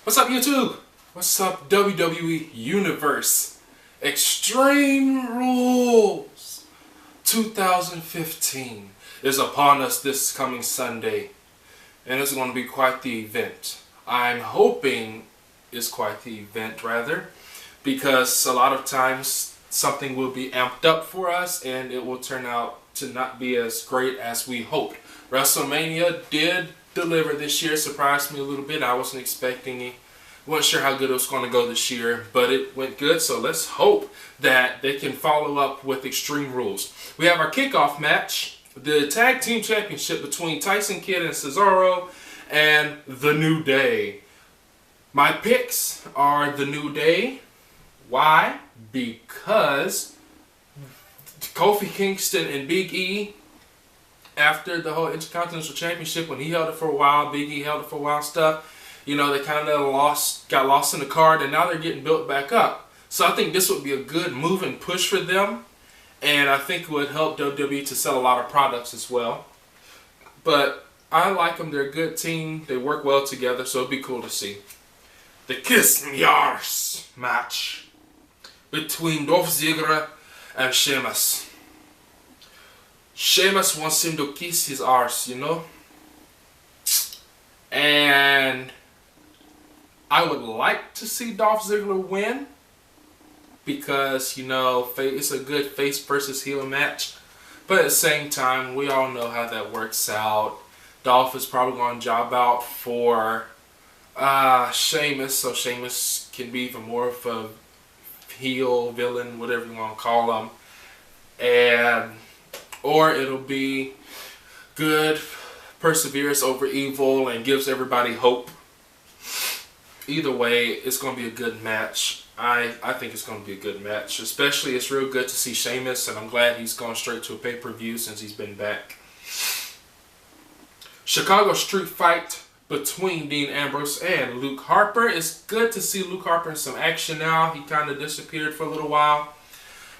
What's up, YouTube? What's up, WWE Universe? Extreme Rules 2015 is upon us this coming Sunday, and it's going to be quite the event. I'm hoping it's quite the event, rather, because a lot of times something will be amped up for us and it will turn out to not be as great as we hoped. WrestleMania did deliver this year, surprised me a little bit. I wasn't expecting it. Wasn't sure how good it was going to go this year, but it went good. So let's hope that they can follow up with Extreme Rules. We have our kickoff match, the Tag Team Championship between Tyson Kidd and Cesaro and The New Day. My picks are The New Day. Why? Because Kofi Kingston and Big E, after the whole Intercontinental Championship, when he held it for a while, Big E held it for a while, stuff, you know, they kind of got lost in the card, and now they're getting built back up. So I think this would be a good move and push for them, and I think it would help WWE to sell a lot of products as well. But I like them. They're a good team. They work well together, so it'd be cool to see. The Kiss Me Arse match between Dolph Ziggler and Sheamus. Sheamus wants him to kiss his arse, you know? And I would like to see Dolph Ziggler win because, you know, it's a good face versus heel match. But at the same time, we all know how that works out. Dolph is probably going to job out for Sheamus, so Sheamus can be even more of a heel, villain, whatever you want to call him. Or it'll be good perseverance over evil and gives everybody hope. Either way, it's going to be a good match. I think it's going to be a good match. Especially, it's real good to see Sheamus, and I'm glad he's gone straight to a pay-per-view since he's been back. Chicago Street Fight between Dean Ambrose and Luke Harper. It's good to see Luke Harper in some action now. He kind of disappeared for a little while.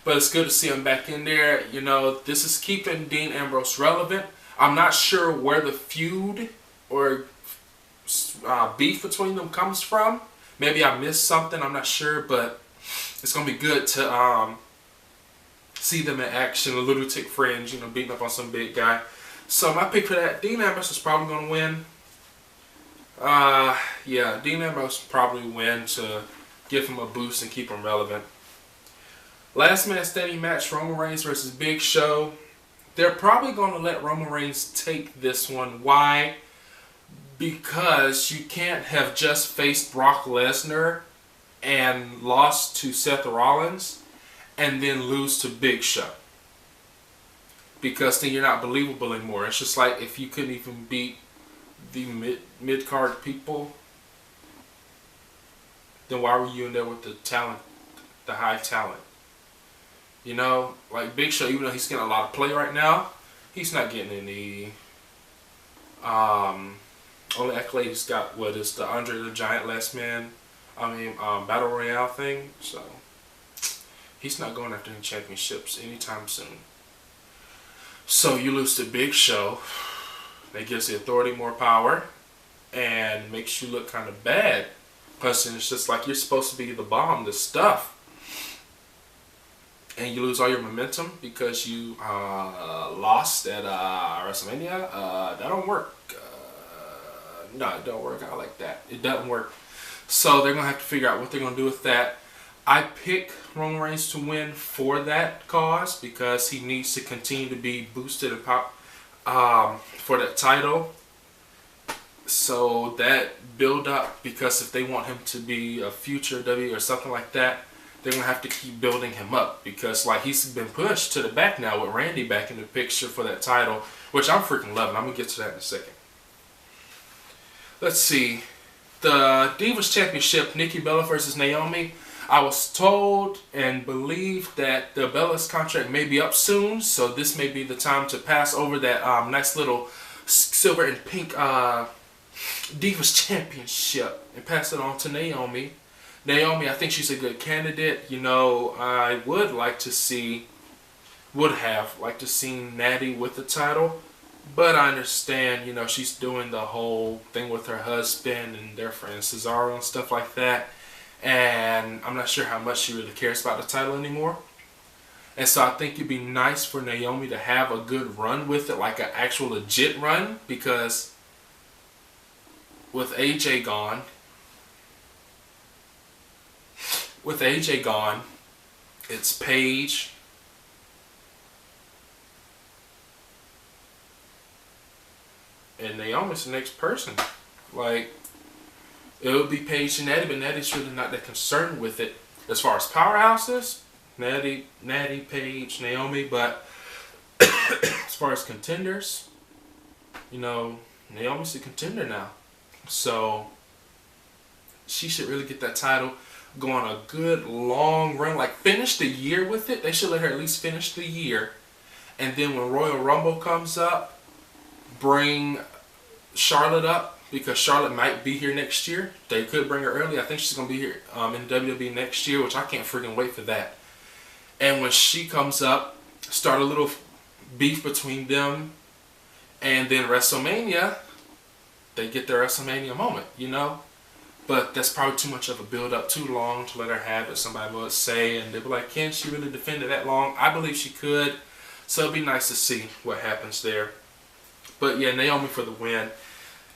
But it's good to see him back in there. You know, this is keeping Dean Ambrose relevant. I'm not sure where the feud or beef between them comes from. Maybe I missed something. I'm not sure. But it's going to be good to see them in action. A lunatic fringe, you know, beating up on some big guy. So my pick for that, Dean Ambrose is probably going to win. Yeah, Dean Ambrose will probably win to give him a boost and keep him relevant. Last man standing match, Roman Reigns versus Big Show. They're probably going to let Roman Reigns take this one. Why? Because you can't have just faced Brock Lesnar and lost to Seth Rollins and then lose to Big Show. Because then you're not believable anymore. It's just like if you couldn't even beat the mid-card people, then why were you in there with the talent, the high talent? You know, like Big Show, even though he's getting a lot of play right now, he's not getting any only accolade he's got, what is the Andre the Giant Battle Royale thing. So he's not going after any championships anytime soon. So you lose to Big Show. That gives the Authority more power and makes you look kind of bad. Plus, it's just like you're supposed to be the bomb, the stuff. And you lose all your momentum because you lost at WrestleMania. That don't work. No, it don't work out like that. It doesn't work. So they're going to have to figure out what they're going to do with that. I pick Roman Reigns to win for that cause because he needs to continue to be boosted and pop for that title. So that build up, because if they want him to be a future W or something like that, they're going to have to keep building him up because like he's been pushed to the back now with Randy back in the picture for that title, which I'm freaking loving. I'm going to get to that in a second. Let's see. The Divas Championship, Nikki Bella versus Naomi. I was told and believed that the Bella's contract may be up soon, so this may be the time to pass over that nice little silver and pink Divas Championship and pass it on to Naomi. Naomi, I think she's a good candidate. You know, I would have liked to see Natty with the title. But I understand, she's doing the whole thing with her husband and their friend Cesaro and stuff like that. And I'm not sure how much she really cares about the title anymore. And so I think it'd be nice for Naomi to have a good run with it, like an actual legit run, because with AJ gone, it's Paige, and Naomi's the next person. Like, it would be Paige and Natty, but Natty's really not that concerned with it as far as powerhouses. Natty, Paige, Naomi, but as far as contenders, Naomi's the contender now. So she should really get that title, go on a good long run, like finish the year with it. They should let her at least finish the year. And then when Royal Rumble comes up, bring Charlotte up, because Charlotte might be here next year. They could bring her early. I think she's going to be here in WWE next year, which I can't freaking wait for that. And when she comes up, start a little beef between them. And then WrestleMania, they get their WrestleMania moment, But that's probably too much of a build-up, too long to let her have it. Somebody would say, and they'd be like, can she really defend it that long? I believe she could. So it'd be nice to see what happens there. But yeah, Naomi for the win.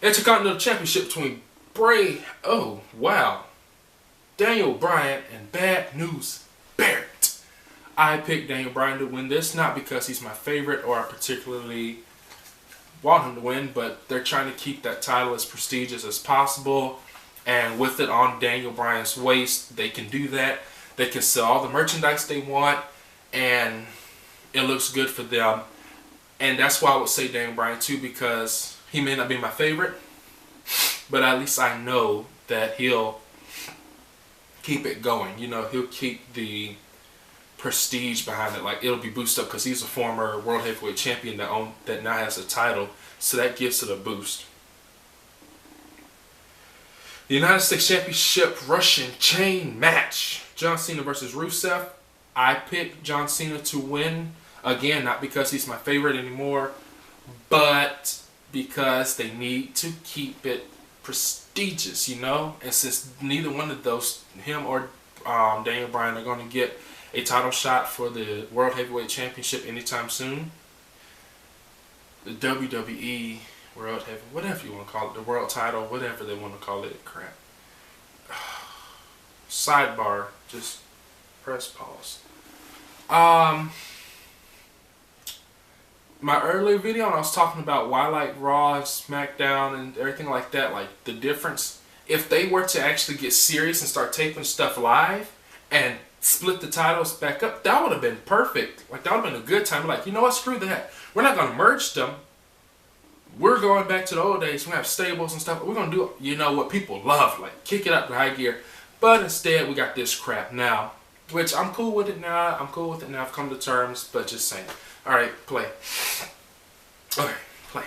Intercontinental Championship between Daniel Bryan and Bad News Barrett. I picked Daniel Bryan to win this, not because he's my favorite or I particularly want him to win, but they're trying to keep that title as prestigious as possible. And with it on Daniel Bryan's waist, they can do that. They can sell all the merchandise they want, and it looks good for them. And that's why I would say Daniel Bryan too, because he may not be my favorite, but at least I know that he'll keep it going. He'll keep the prestige behind it. Like, it'll be boosted up because he's a former World Heavyweight Champion that now has a title, so that gives it a boost. The United States Championship Russian Chain Match. John Cena versus Rusev. I picked John Cena to win. Again, not because he's my favorite anymore, but because they need to keep it prestigious, And since neither one of those, him or Daniel Bryan, are going to get a title shot for the World Heavyweight Championship anytime soon, the WWE World Heavyweight, whatever you want to call it, the world title, whatever they want to call it, crap. Sidebar, just press pause. My earlier video, I was talking about why I like Raw, SmackDown, and everything like that, like the difference. If they were to actually get serious and start taping stuff live and split the titles back up, that would have been perfect. Like, that would have been a good time. Like, you know what, screw that. We're not going to merge them. We're going back to the old days. We have stables and stuff. We're going to do, what people love, like kick it up to high gear. But instead, we got this crap now, which I'm cool with it now. I've come to terms, but just saying. All right, play. Okay, play.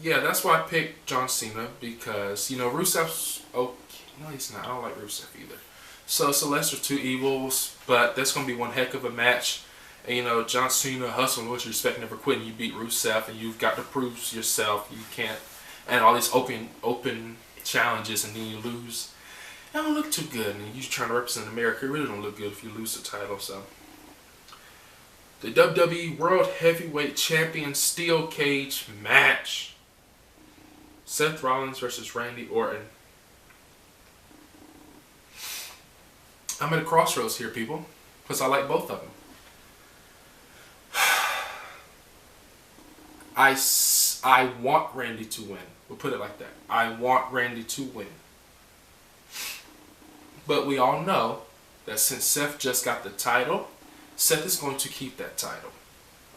Yeah, that's why I picked John Cena, because, Rusev's okay. No, he's not. I don't like Rusev either. So it's a lesser two evils, but that's going to be one heck of a match. And, John Cena, hustle, with respect, never quitting. You beat Rusev, and you've got to prove yourself. You can't, and all these open challenges, and then you lose. It don't look too good. And you're trying to represent America. It really don't look good if you lose the title. So the WWE World Heavyweight Champion Steel Cage match. Seth Rollins versus Randy Orton. I'm at a crossroads here, people, because I like both of them. I want Randy to win. We'll put it like that. I want Randy to win. But we all know that since Seth just got the title, Seth is going to keep that title,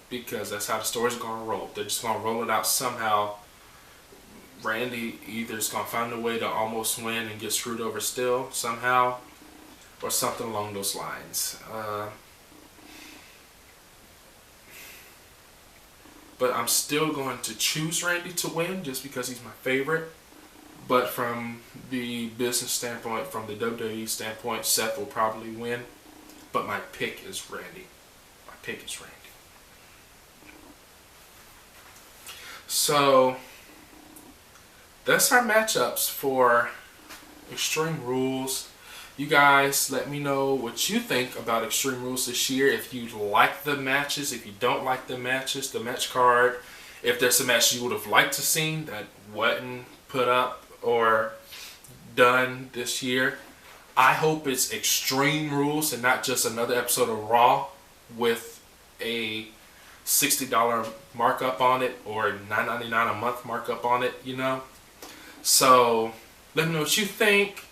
because that's how the story's going to roll. They're just going to roll it out somehow. Randy either is going to find a way to almost win and get screwed over still somehow, or something along those lines. But I'm still going to choose Randy to win just because he's my favorite. But from the business standpoint, from the WWE standpoint, Seth will probably win. But my pick is Randy. My pick is Randy. So that's our matchups for Extreme Rules. You guys let me know what you think about Extreme Rules this year. If you like the matches, if you don't like the matches, the match card. If there's a match you would have liked to see that wasn't put up or done this year. I hope it's Extreme Rules and not just another episode of Raw with a $60 markup on it or $9.99 a month markup on it, you know. So let me know what you think.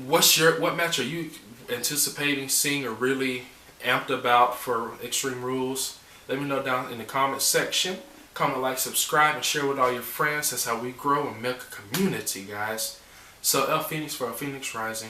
What match are you anticipating seeing or really amped about for Extreme Rules? Let me know down in the comment section. Comment, like, subscribe, and share with all your friends. That's how we grow and make a community, guys. So ElPhoenix for ElPhoenixRising.